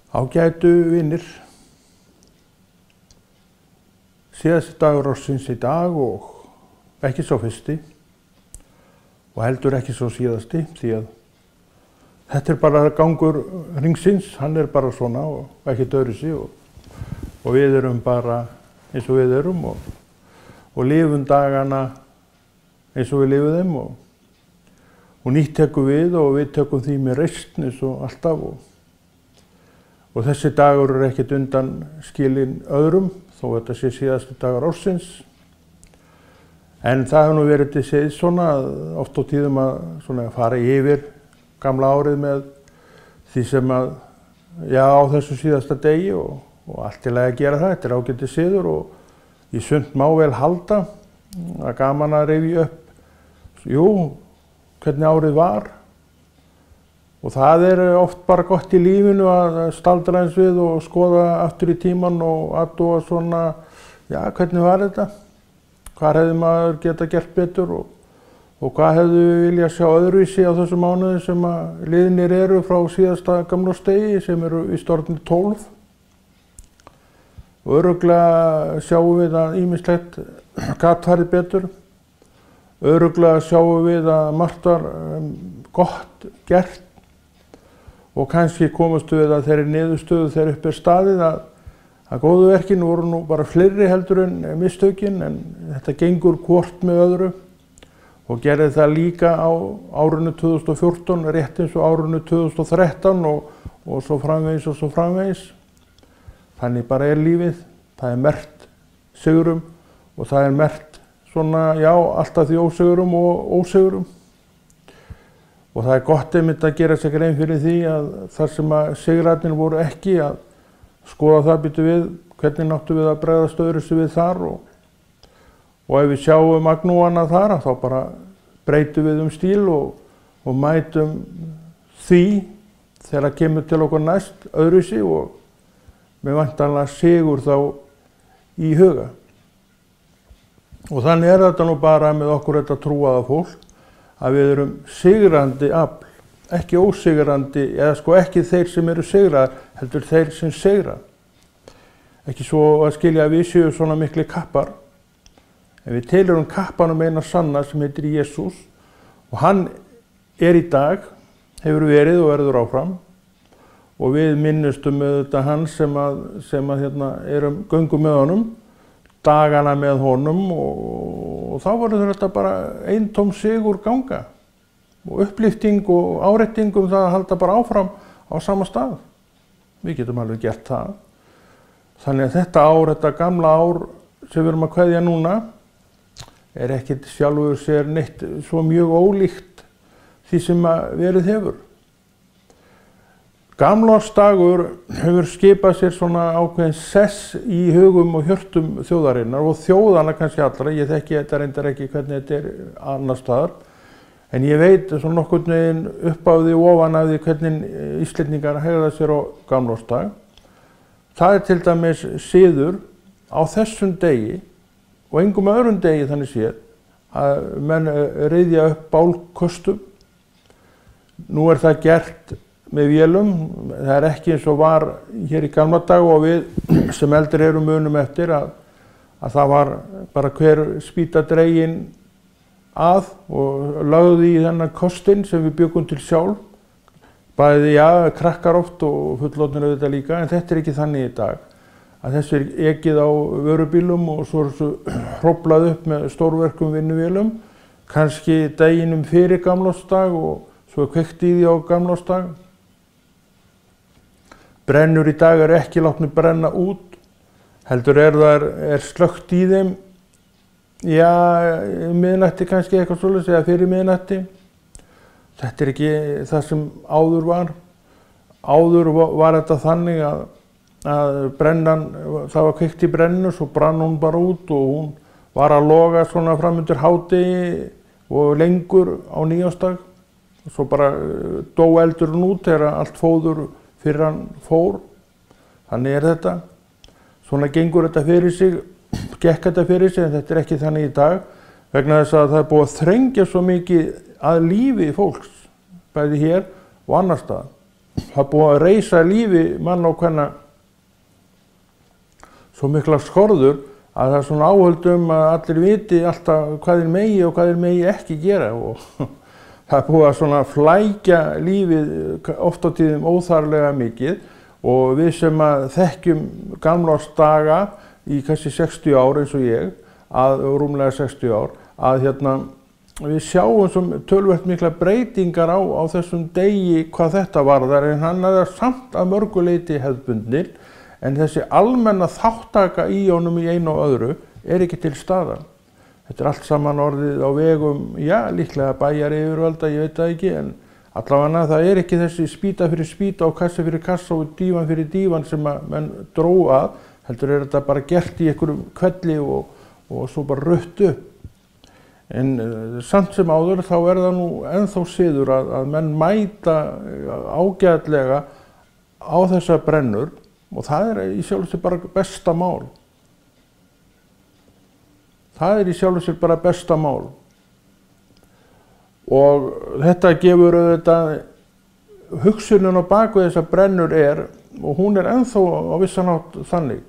Ágætu vinir, síðasti dagur ársins í dag og ekki sá fyrsti og heldur ekki sá síðasti því að þetta bara gangur hringsins, hann bara svona og ekki öðruvísi og við erum bara eins og við erum og lifum dagana eins og við lifum þeim og nýtt tekum við og við tekum því með reisn eins og alltaf og þessi dagur ekkert undan skilinn öðrum þó þetta sé síðasti dagur ársins. En það hefur nú verið til séð svona oft á tíðum að fara yfir gamla árið með því sem á þessu síðasta degi og allt í lagi að gera það, þetta ágætis siður og í sumt má vel halda að gaman að rifja upp, hvernig árið var. Og það oft bara gott í lífinu að staldra eins við og skoða aftur í tíman og athuga svona, hvernig var þetta? Hvað hefði maður geta gert betur og hvað hefðu viljað sjá öðruvísi á þessum mánuði sem liðnir eru frá síðasta gamlársdegi sem eru í orðnir 12. Og örugglega sjáum við að ýmislegt gat farið betur. Örugglega sjáum við að margt var gott gert. Og kannski komast við að þeirri niðurstöðu þegar upp staðið að góðu verkin voru nú bara fleiri heldur en mistökin en þetta gengur hvort með öðru og gerði það líka á árinu 2014 rétt eins og árinu 2013 og svo framvegis og svo framvegis. Þannig bara lífið, það merkt sigurum og það merkt svona alltaf því ósigurum og ósigurum. Og það gott einmitt að gera sér grein fyrir því að þar sem sigrarnir voru ekki að skoða það býtu við, hvernig náttu við að bregðast öðruvísi við þar og ef við sjáum agnúana þar þá bara breytum við stíl og mætum því þegar kemur til okkur næst öðruvísi og með væntanlega sigur þá í huga. Og þannig þetta nú bara með okkur þetta trúaða fólk að við erum sigrandi afl, ekki ósigrandi, eða ekki þeir sem eru sigraðir, heldur þeir sem sigra. Ekki svo að skilja að við séum svona mikli kappar, en við tilheyrum kappanum eina sanna sem heitir Jesús og hann í dag, hefur verið og verður áfram og við minnustum auðvitað hann sem erum göngum með honum, dagana með honum og þá verður þetta bara eintóm sigur ganga og upplýfting og árétting það að halda bara áfram á sama stað. Við getum alveg gert það. Þannig að þetta ár, þetta gamla ár sem við erum að kveðja núna ekkert sjálfur sér neitt svo mjög ólíkt því sem verið hefur. Gamlársdagur hefur skipað sér svona ákveðin sess í hugum og hjörtum þjóðarinnar og þjóðana kannski allra. Ég þekki þetta reyndar ekki hvernig þetta annars staðar. En ég veit svona nokkurn veginn upp á því og ofan af því hvernig Íslendingar hegða sér á gamlársdag. Það til dæmis siður á þessum degi og engum öðrum degi þannig séð að menn ryðja upp bálköstum. Nú það gert með vélum, það ekki eins og var hér í gamla dag og við sem eldri erum munum eftir að það var bara hver spýta dregin að og lögði í þennan kostinn sem við bjöggum til sjálf. Bæði krakkar oft og fullorðnir auðvitað líka, en þetta ekki þannig í dag. Að þessu ekið á vörubílum og svo þessu hróflað upp með stórverkum vinnuvélum, kannski deginum fyrir gamlársdag og svo kveikt í því á gamlársdag. Brennur í dag ekki látnir brenna út, heldur slökkt í þeim, miðnætti kannski eitthvað svoleiðis eða fyrir miðnætti. Þetta ekki það sem áður var. Áður var þetta þannig að brennan, það var kveikt í brennu, svo brann hún bara út og hún var að loga svona fram undir hádegi og lengur á nýársdag. Svo bara dó eldurinn út þegar allt fóður fyrir hann fór. Þannig þetta. Svona gengur þetta fyrir sig, gekk þetta fyrir sig, en þetta ekki þannig í dag vegna þess að það búið að þrengja svo mikið að lífi fólks, bæði hér og annar staðar. það er búið að reisa lífi mann og kvenna svo mikla skorður að það er svona áhöld að allir viti alltaf hvað þeir megi og hvað þeir megi ekki gera og það er búið að svona flækja lífið oft á tíðum óþarflega mikið og við sem að þekkjum gamlársdaga í kannski 60 ár eins og ég, rúmlega 60 ár, að við sjáum sem töluvert mikla breytingar á þessum degi hvað þetta varðar en hann er samt að mörgu leyti hefðbundinn en þessi almenna þáttaka í honum í einu og öðru er ekki til staðar. Þetta er allt saman orðið á vegum, já, líklega bæjaryfirvalda, ég veit það ekki, en allavega það er ekki þessi spýta fyrir spýta og kassa fyrir kassa og dívan fyrir dívan sem að menn drógu að, heldur er þetta bara gert í einhverjum kvelli og svo bara rutt upp. En samt sem áður þá er það nú ennþá siður að menn mæta ágætlega á þessar brennur og það er í sjálfu sér bara besta mál. Það er í sjálfu sér bara besta mál. Og þetta gefur auðvitað hugsunin á baku þessar brennur og hún er ennþá á vissan hátt þannig.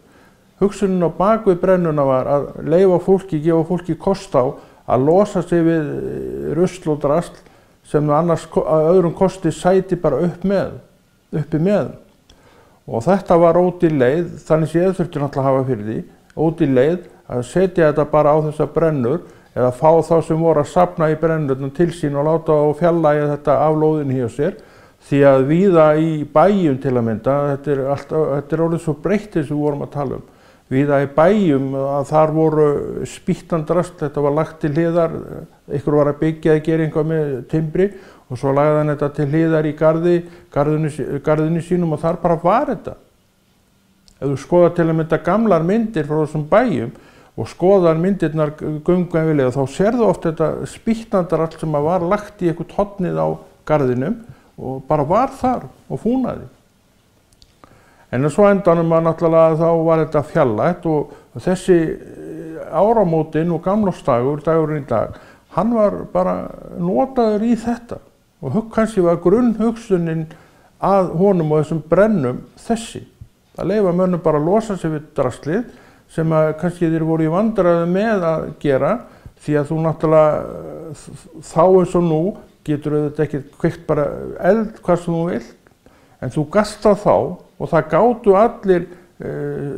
Hugsunin á baku brennuna var að gefa fólki kost á að losa sig við rusl og drasl sem annars að öðrum kosti sæti bara uppi með. Og þetta var ódýr leið, þannig séð þurfti náttúrulega að hafa fyrir því, ódýr leið að setja þetta bara á þessar brennur eða fá þá sem voru að safna í brennurnar til sín og láta á fjarlægja þetta af lóðinni hjá sér. Því að víða í bæjum til að mynda, þetta er orðið svo breytt eins og við vorum að tala um. Víða í bæjum að þar voru spýttan drasl, þetta var lagt til hliðar, einhver var að byggja eða gera eitthvað með timbri og svo lagði hann þetta til hliðar í garðinu sínum og þar bara var þetta. Ef þú skoðar til að mynda gamlar myndir frá þessum bæjum og skoðar myndirnar gaumgæfilega þá sérðu oft þetta spýttan drasl sem var lagt í eitthvað hornið á garðinum og bara var þar og fúnaði. En svo endanum að náttúrulega þá var þetta fjarlægt og þessi áramótin og gamlársdagur, dagurinn í dag, hann var bara notaður í þetta og kannski var grunnhugsunin að honum og þessum brennum þessi. Það leyfa mönnum bara að losa sig við draslið sem að kannski þeir voru í vandræðum með að gera því að þú náttúrulega þá eins og nú getur auðvitað ekki kveikt bara eld hvað sem þú vilt en þú gast það þá og það gátu allir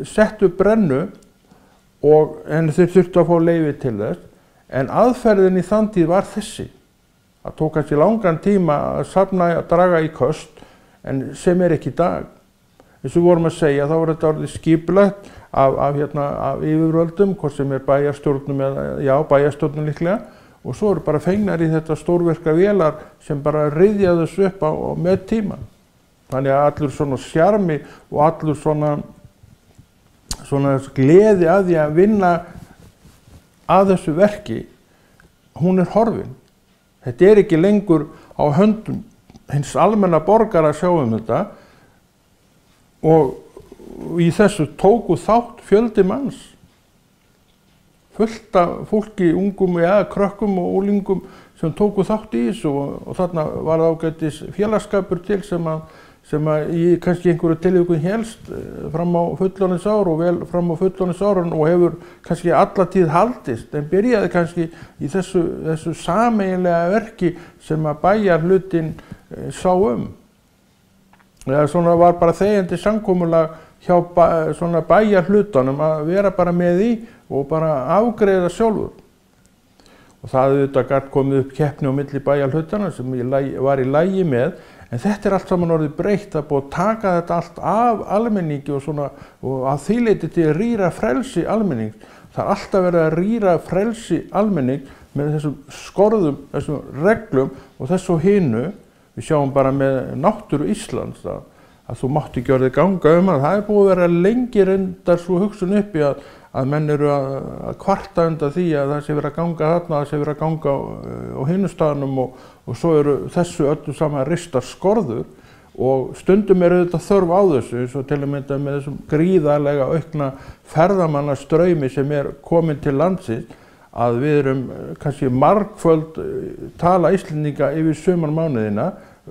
settu brennu en þeir þurftu að fá leyfi til þess en aðferðin í þann tíð var þessi. Það tók kannski langan tíma að safna að draga í köst en sem er ekki í dag. Eins og við vorum að segja þá var þetta orðið skipulagt af yfirvöldum, hvort sem er bæjarstjórnum eða bæjarstjórnum líklega og svo eru bara fengnar í þetta stórvirka vélar sem bara ryðja þessu upp með tíman. Þannig að allur svona sjarmi og allur svona gleði að því að vinna að þessu verki, hún er horfin. Þetta er ekki lengur á höndum hins almenna borgara að sjá þetta og í þessu tóku þátt fjöldi manns. Fullt af fólki, ungum eða krökkum og úlingum sem tóku þátt í þessu og þarna var ágætis félagsskapur til sem að í kannski einhverju tilvikum hélst fram á fullorðinsár og vel fram á fullorðinsárun og hefur kannski alla tíð haldist en byrjaði kannski í þessu sameiginlega verki sem að bæjarhlutinn sá um. Eða svona var bara þegjandi samkomulag hjá svona bæjarhlutanum að vera bara með í og bara afgreiða sjálfur. Og það auðvitað gat komið upp keppni á milli bæjarhlutana sem ég var í lagi með en þetta er allt saman orðið breytt að búið að taka þetta allt af almenningi og að því leyti til að rýra frelsi almenning. Það er alltaf verið að rýra frelsi almenning með þessum skorðum, þessum reglum og þessu hinu. Við sjáum bara með náttúru Íslands að þú mátt ekki orðið ganga að það er búið að vera lengi reyndar svo hugsun uppi að menn eru að kvarta undan því að það sé verið að ganga þarna, það sé verið að ganga á hinu staðnum og svo eru þessu öllu saman ristar skorður og stundum er auðvitað þörf á þessu eins og til að mynda með þessum gríðarlega aukna ferðamannastraumi sem er komin til landsins að við erum kannski margföld tala Íslendinga yfir sumarmánuðina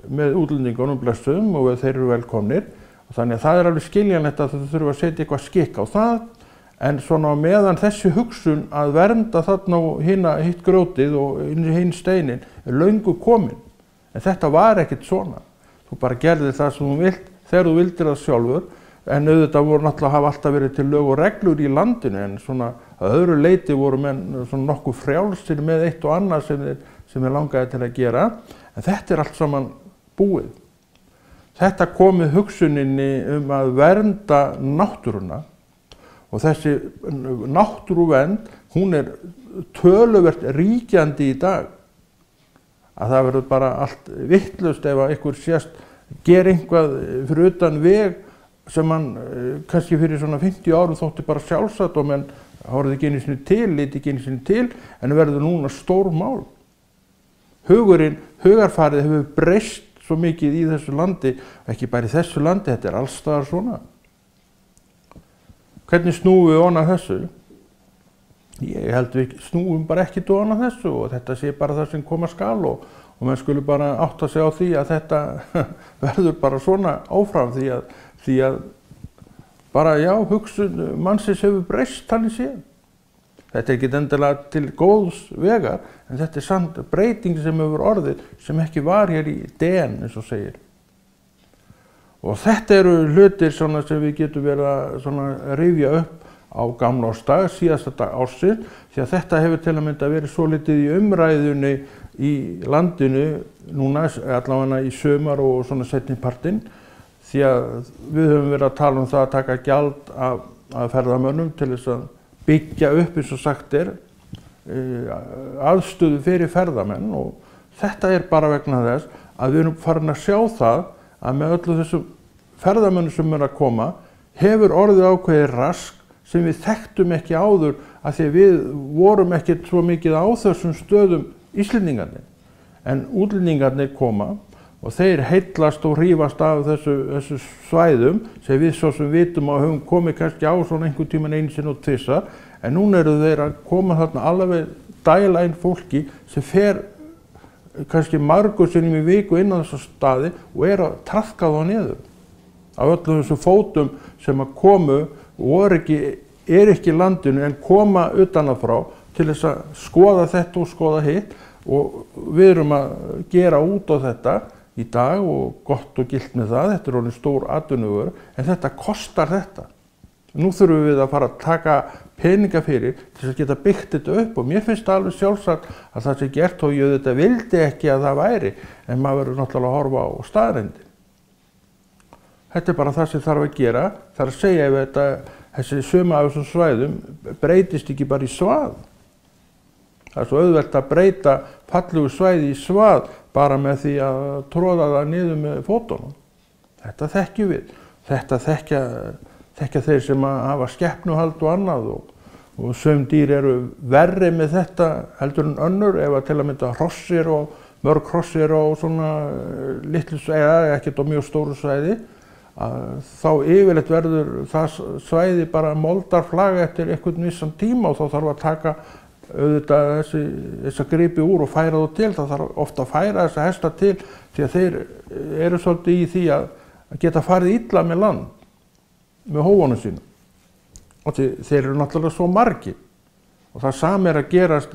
með útlendingunum blessuðum og þeir eru velkomnir. Þannig að það alveg skiljanlegt að þau þurfa að setja eitthvað skikk á það, en svona meðan þessi hugsun að vernda þarna og hitt grjótið og hinn steinin löngu komin. En þetta var ekkert svona. Þú bara gerðir það sem þú vilt þegar þú vildir það sjálfur, en auðvitað voru náttúrulega hafa alltaf verið til lög og reglur í landinu, en svona að öðru leyti voru menn svona nokkuð frjálsir með eitt og annað sem langaði til að gera, en þetta allt saman búið. Þetta kom með hugsuninni að vernda náttúruna, og þessi náttúruvernd, hún töluvert ríkjandi í dag, að það verður bara allt vitlaust ef að einhver sést gera eitthvað fyrir utan veg sem hann kannski fyrir svona 50 árum þótti bara sjálfsagt og menn horfði ekki einu sinni til, liti ekki einu sinni til, en verður núna stór mál. Hugarfarið hefur breyst svo mikið í þessu landi, ekki bara í þessu landi, þetta alls staðar svona. Hvernig snúum við ofan að þessu? Ég held við snúum bara ekkert ofan að þessu og þetta sé bara það sem koma skal og menn skulu bara átta sig á því að þetta verður bara svona áfram því að bara já, hugsun mannsins hefur breyst þannig séð. Þetta ekki endilega til góðs vegar, en þetta samt breyting sem hefur orðið sem ekki var hér í DN eins og segir. Og þetta eru hlutir svona sem við getum verið að rifja upp á gamlársdag, síðasta dag ársins, því að þetta hefur til að mynda verið svolítið í umræðunni í landinu núna, allavega í sumar og svona seinnipartinn, því að við höfum verið að tala um það að taka gjald af ferðamönnum til þess að byggja upp, eins og sagt aðstöðu fyrir ferðamenn, og þetta bara vegna þess að við erum farin að sjá það að með öllu þessum ferðamönnum sem að koma hefur orðið ákveðið rask sem við þekktum ekki áður af því að við vorum ekkert svo mikið á þessum stöðum Íslendingarnir. En útlendingarnir koma og þeir heillast og hrífast af þessu svæðum sem við svo sem vitum og höfum komið kannski á svona einhvern tímann einu sinni og tvisvar, en núna eru þeir að koma þarna alveg dæla inn fólki sem fer kannski margur sinnum í viku inn á þessa staði og að traðka þá niður. Af öllum þessum fótum sem að komu og ekki í landinu en koma utanafrá til þess að skoða þetta og skoða hitt, og við erum að gera út á þetta í dag og gott og gilt með það, þetta orðin stór atvinnuvegur, en þetta kostar þetta. Nú þurfum við að fara að taka peninga fyrir til þess að geta byggt þetta upp, og mér finnst það alveg sjálfsagt að það sé gert og ég þetta vildi ekki að það væri, en maður verður náttúrulega að horfa á staðreyndir. Þetta bara það sem þarf að gera, það að segja ef þessi suma af þessum svæðum breytist ekki bara í svað. Það svo auðvelt að breyta fallegu svæði í svað bara með því að tróða það niður með fótunum. Þetta þekkjum við. Þetta þekkja þeir sem hafa skepnuhald og annað, og sum dýr eru verri með þetta heldur en önnur, ef að til að mynda hrossir og mörg hrossir á svona litlu svæði, ekkert á mjög stóru svæði, þá yfirleitt verður það svæði bara moldarflag eftir einhvern vissan tíma, og þá þarf að taka auðvitað þessa gripi úr og færa þá til. Það þarf ofta að færa þessa hesta til því að þeir eru svolítið í því að geta farið illa með land með hófunum sínum, og þeir eru náttúrulega svo margir, og það sami að gerast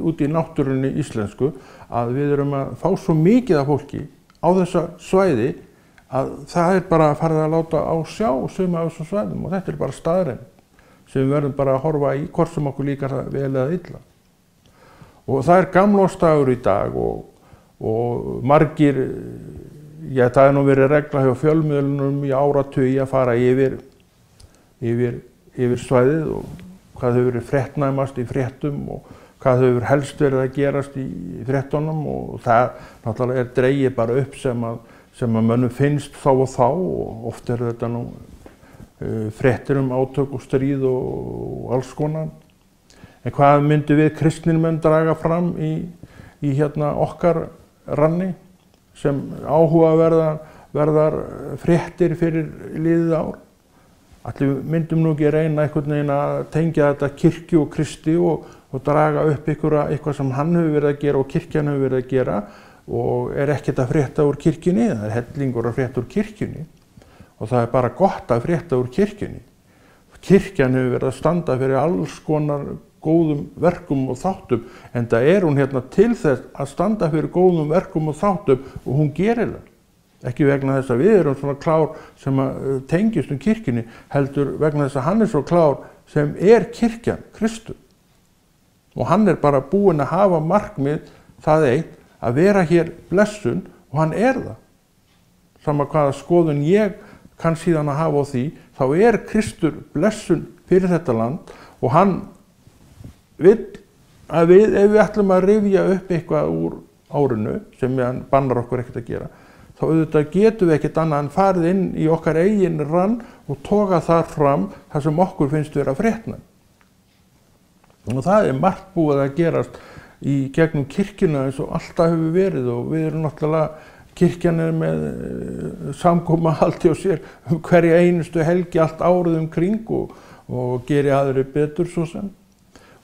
út í náttúrunni íslensku, að við erum að fá svo mikið af fólki á þessa svæði að það bara farið að láta á sjá suma af þessum svæðum, og þetta bara staðreynd sem við verðum bara að horfa í hvort sem okkur líkar það vel eða illa. Og það gamlársdagur í dag, og margir, það nú verið regla hjá fjölmiðlunum í áratugi að fara yfir svæðið og hvað hefur verið fréttnæmast í fréttum og hvað hefur helst verið að gerast í fréttunum, og það náttúrulega dregið bara upp sem að mönnum finnst þá og þá, og oft þetta nú fréttir átök og stríð og alls konar. En hvað myndum við kristnir menn draga fram í okkar ranni sem áhugaverðar fréttir fyrir liðið ár? Allir myndum nú ekki reyna einhvern veginn að tengja þetta kirkju og Kristi og draga upp eitthvað sem hann hefur verið að gera og kirkjan hefur verið að gera, og ekkert að frétta úr kirkjunni, það hellingur að frétta úr kirkjunni og það bara gott að frétta úr kirkjunni. Kirkjan hefur verið að standa fyrir alls konar góðum verkum og þáttum, en það hún hérna til þess að standa fyrir góðum verkum og þáttum og hún gerir það. Ekki vegna þess að við erum svona klár sem tengjast kirkjunni, heldur vegna þess að hann svo klár sem kirkjan, Kristur. Og hann bara búinn að hafa markmið það eitt að vera hér blessun og hann það. Sama hvaða skoðun ég kann síðan að hafa á því, þá Kristur blessun fyrir þetta land og hann vill að ef við ætlum að rifja upp eitthvað úr árinu sem hann bannar okkur ekkert að gera, þá auðvitað getum við ekkert annað en farið inn í okkar eigin rann og toga þar fram það sem okkur finnst vera fréttna. Og það margt búið að gerast í gegnum kirkjuna eins og alltaf hefur verið og við erum náttúrulega, kirkjan með samkomuhaldi á sér hverja einustu helgi allt árið kring og geri aðrir betur svo sem.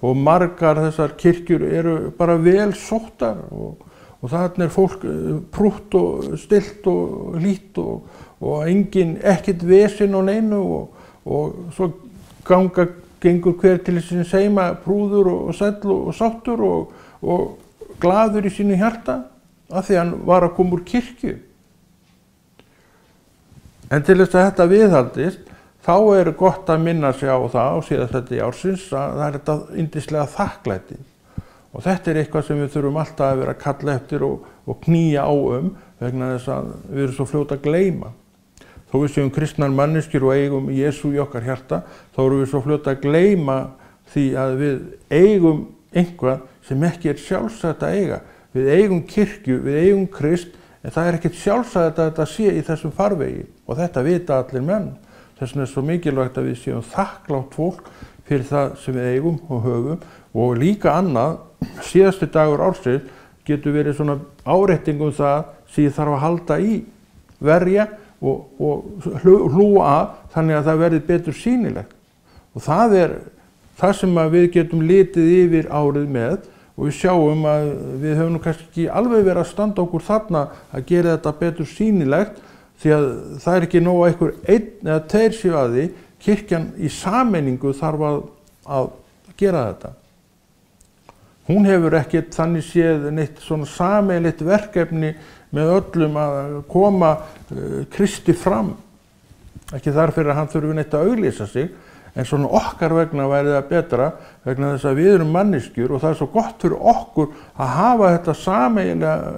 Og margar þessar kirkjur eru bara vel sóttar og þarna fólk prútt og stillt og hlýtt og ekkert vesinn á neinu og svo gengur hver til sín seima prúður og sæll og sáttur og glaður í sínu hjarta af því hann var að koma úr kirkju. En til þess að þetta viðhaldist, þá gott að minna sig á það á síðast þetta í ársins að það þetta yndislega þakklæti. Og þetta eitthvað sem við þurfum alltaf að vera að kalla eftir og knýja á vegna þess að við erum svo fljót að gleyma. Þó við séum kristnar manneskjur og eigum Jesú í okkar hjarta, þá erum við svo fljót að gleyma því að við eigum einhvað sem ekki sjálfsagt að eiga. Við eigum kirkju, við eigum Krist, en það ekkert sjálfsagt að þetta sé í þessum farvegi og þetta vita allir menn. Þess vegna svo mikilvægt að við séum þakklátt fólk fyrir það sem við eigum og höfum og líka annað, síðasti dagur ársins getur verið svona árétting það sem ég þarf að halda í, verja og hlúa að þannig að það verði betur sýnilegt. Og það það sem við getum litið yfir árið með og við sjáum að við höfum kannski ekki alveg verið að standa okkur þarna að gera þetta betur sýnilegt því að það ekki nóg að einhver einn eða tveir séu að því, kirkjan í sameiningu þarf að gera þetta. Hún hefur ekkert þannig séð neitt svona sameiginlegt verkefni með öllum að koma Kristi fram. Ekki þar fyrir að hann þurfi neitt að auglýsa sig, en svona okkar vegna væri það betra vegna þess að við erum manneskjur og það svo gott fyrir okkur að hafa þetta sameiginlega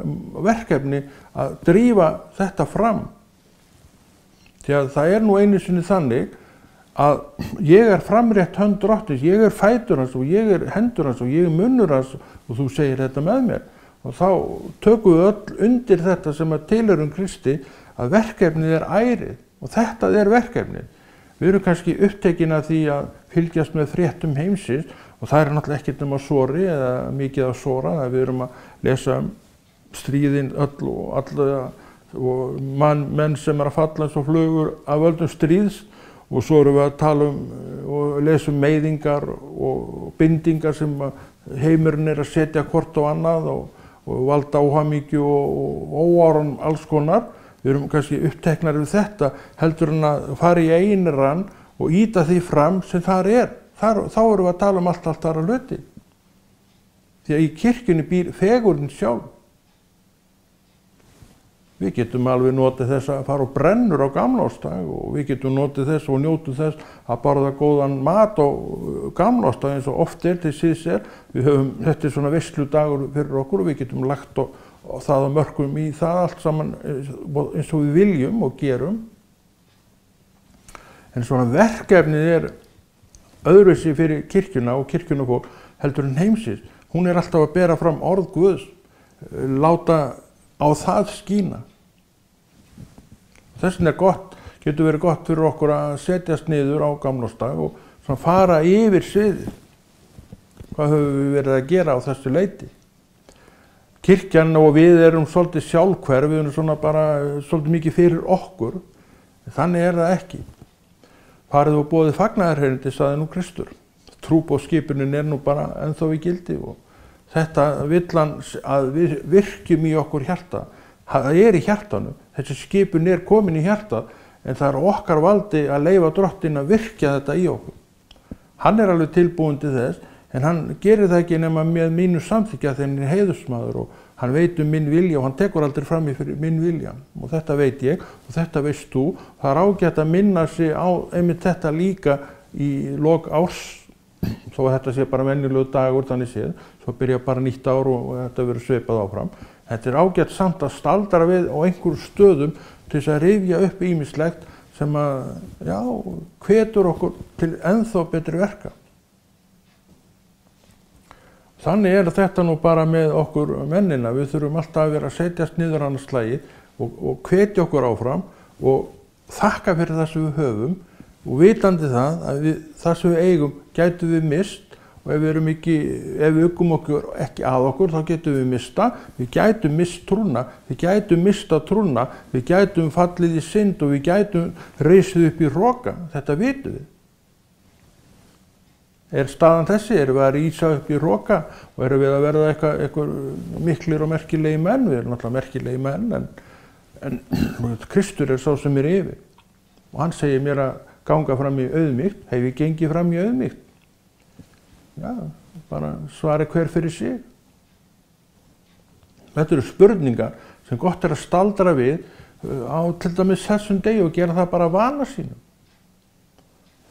verkefni að drífa þetta fram. Því að það nú einu sinni þannig að ég framrétt hönd Drottins, ég fætur hans og ég hendur hans og ég munnur hans og þú segir þetta með mér. Og þá tökum við öll undir þetta sem að tilheyrum Kristi að verkefnið ærið og þetta verkefnið. Við erum kannski upptekin af því að fylgjast með fréttum heimsins og það náttúrulega ekkert nema sori eða mikið að sora. Við erum að lesa stríðin öll og menn sem að falla eins og flugur af völdum stríðs og svo erum við að tala og lesa meiðingar og bindingar sem heimurinn að setja hvort á annað og valda óhamingju og óáran alls konar. Við erum kannski uppteknar við þetta heldur en að fara í eigin rann og ýta því fram sem þar þá erum við að tala allt aðra hluti. Því að í kirkjunni býr fegurðin sjálf. Við getum alveg notið þess að fara og brennur á gamlársdag og við getum notið þess og njótum þess að borða góðan mat á gamlársdag eins og oft til síðs Við höfum, þetta svona veisludagur fyrir okkur og við getum lagt og það að mörkum í það allt saman eins og við viljum og gerum. En svona verkefnið öðruvísi fyrir kirkjuna og kirkjunafólk heldur en heimsins. Hún alltaf að bera fram orð Guðs, láta á það skína. Þess vegna getur verið gott fyrir okkur að setjast niður á gamlársdag og svona fara yfir sviðið. Hvað höfum við verið að gera á þessu leyti? Kirkjan og við erum svolítið sjálfhverf, við erum svona bara svolítið mikið fyrir okkur. Þannig það ekki. Farið og boðið fagnaðarerindi, sagði nú Kristur. Trúboðskipunin nú bara ennþá í gildi og Þetta vill hann að við virkjum í okkur hjarta. Það í hjartanum. Þessi skipun komin í hjarta, en það okkar valdi að leyfa Drottinn að virkja þetta í okkur. Hann alveg tilbúinn til þess, en hann gerir það ekki nema með mínu samþykja þegar hann heiðursmaður og hann veit minn vilja og hann tekur aldrei fram í fyrir minn vilja. Og þetta veit ég og þetta veist þú. Það ágætt að minna sig á einmitt þetta líka í lok árs, þó að þetta sé bara venjulegur dagur þannig séð, svo byrja bara nýtt ár og þetta verður svipað áfram. Þetta ágætt samt að staldra við á einhverjum stöðum til þess að rifja upp ýmislegt sem að, já, hvetur okkur til ennþá betri verka. Þannig þetta nú bara með okkur mennina. Við þurfum alltaf að vera að setjast niður annars slagi og hvetja okkur áfram og þakka fyrir það sem við höfum og vitandi það að það sem við eigum gætum við mist og ef við uggum okkur ekki að okkur þá getum við mista, við gætum mist trúna, við gætum mista trúna, við gætum fallið í synd og við gætum reisið upp í hroka, þetta vitum við. Staðan þessi, við að rísa upp í hroka og við að verða eitthvað miklir og merkilegi menn, við erum náttúrulega merkilegi menn en Kristur sá sem yfir og hann segir mér að ganga fram í auðmýkt, hef ég gengið fram í auðmýkt? Já, bara svari hver fyrir sig. Þetta eru spurningar sem gott að staldra við á til dæmis þessum degi og gera það bara vana sínum.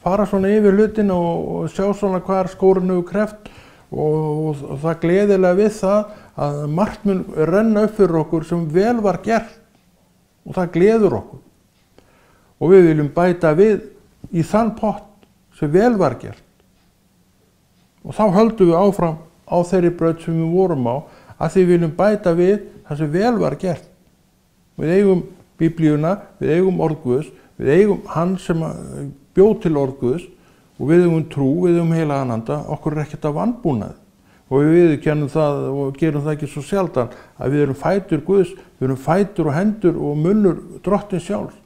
Fara svona yfir hlutina og sjá svona hvar skórinn hefur kreft og það gleðilega við það að margt mun renna upp fyrir okkur sem vel var gert og það gleður okkur. Og við viljum bæta við í þann pott sem vel var gert. Og þá höldum við áfram á þeirri braut sem við vorum á að því við viljum bæta við það sem vel var gert. Við eigum Biblíuna, við eigum orð Guðs, við eigum hann sem bjó til orð Guðs og við eigum trú, við eigum heilagan anda, okkur ekkert að vanbúnaði. Og við viðurkennum það og gerum það ekki svo sjaldan að við erum fætur Guðs, við erum fætur og hendur og munnur Drottins sjálfs.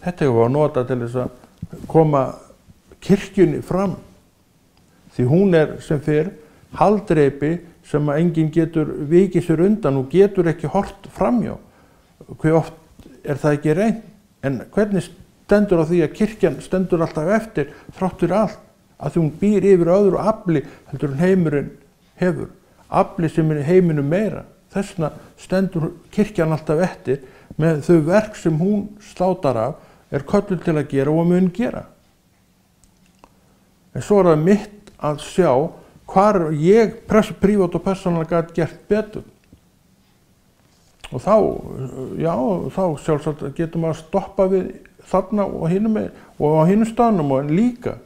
Þetta hefur við að nota til þess að koma kirkjunni fram. Því hún sem fyrr haldreipi sem að enginn getur vikið sér undan og getur ekki hort framjá. Hve oft það ekki reynt? En hvernig stendur á því að kirkjan stendur alltaf eftir þrátt fyrir allt? Að því hún býr yfir öðru afli heldur en heimurinn hefur. Afli sem heiminum meira. Þess vegna stendur kirkjan alltaf eftir með þau verk sem hún státar af kölluð til að gera og mun gera. En svo það mitt að sjá hvar ég prívat og persónulega gat gert betur. Og þá sjálfsagt getum við að stoppa við þarna og á hinum staðnum en líka.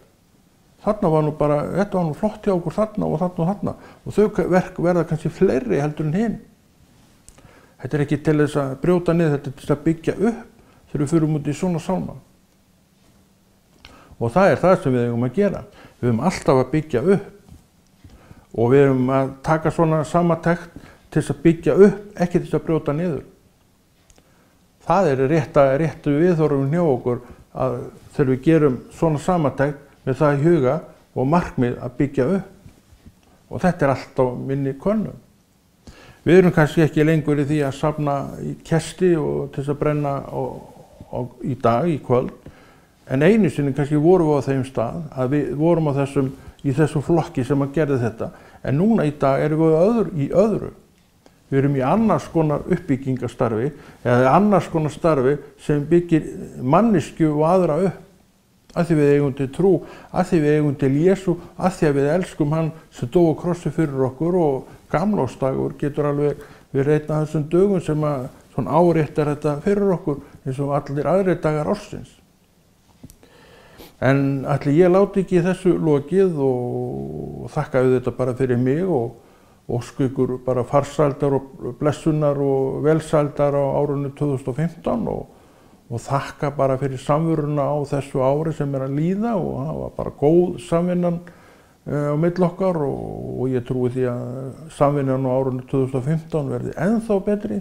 Þarna var þetta var nú flott hjá okkur þarna og þarna og þarna. Og þau verk verða kannski fleiri heldur en hinn. Þetta ekki til þess að brjóta niður, þetta til þess að byggja upp þegar við förum út í svona sálma. Og það það sem við eigum að gera. Við eigum alltaf að byggja upp og við eigum að taka svona samantekt til þess að byggja upp, ekki til þess að brjóta niður. Það réttu viðhorfum hjá okkur að þegar við gerum svona samantekt með það í huga og markmið að byggja upp. Og þetta allt á minni könnu. Við erum kannski ekki lengur í því að safna í kesti og til þess að brenna í dag, í kvöld. En einu sinni kannski vorum við á þeim stað að við vorum í þessum flokki sem að gerði þetta. En núna í dag erum við í öðru. Við erum í annars konar uppbyggingastarfi eða annars konar starfi sem byggir manneskju og aðra upp. Af því við eigum til trú, af því við eigum til Jesú, af því að við elskum hann sem dó á krossi fyrir okkur og gamlársdagur getur alveg verið einn af þessum dögum sem að svona áréttar þetta fyrir okkur eins og allir aðrir dagar ársins. En ætli ég láti ekki þessu lokið og þakka við þetta bara fyrir mig og óska ykkur bara farsældar og blessunar og velsældar á árinu 2015 og þakka bara fyrir samveruna á þessu ári sem að líða og það var bara góð samvinnan á milli okkar og ég trúi því að samvinnan á árinu 2015 verði ennþá betri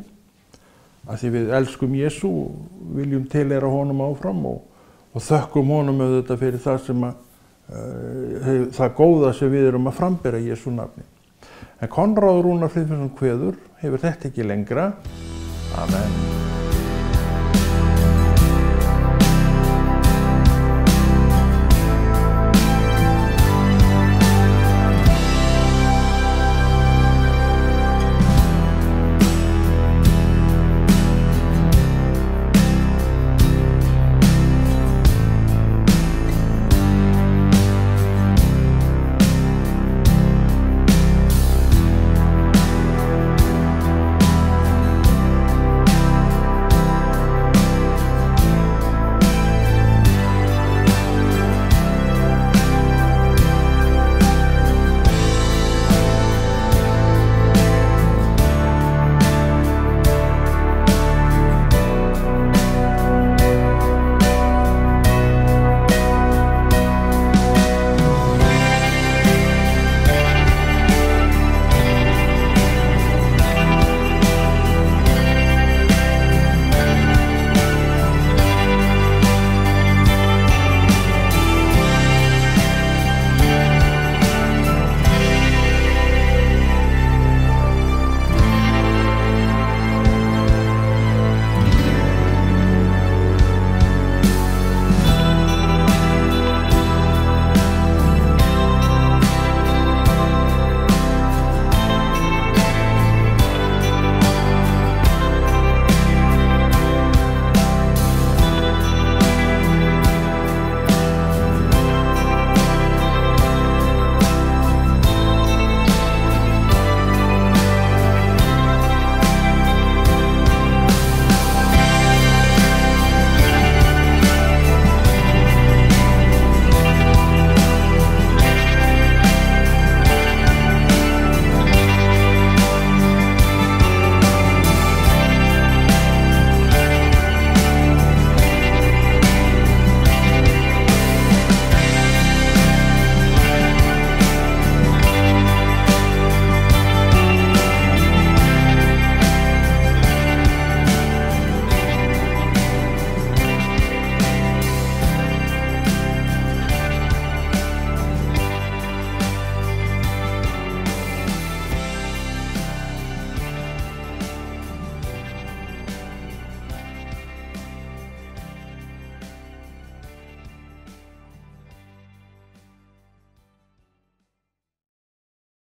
af því við elskum Jesú og viljum tilheyra honum áfram og þökkum honum auðvitað fyrir það sem það góða sem við erum að frambera í Jesú nafni. En Konráð Rúnar Friðfinnsson kveður hefur þetta ekki lengra. Amen.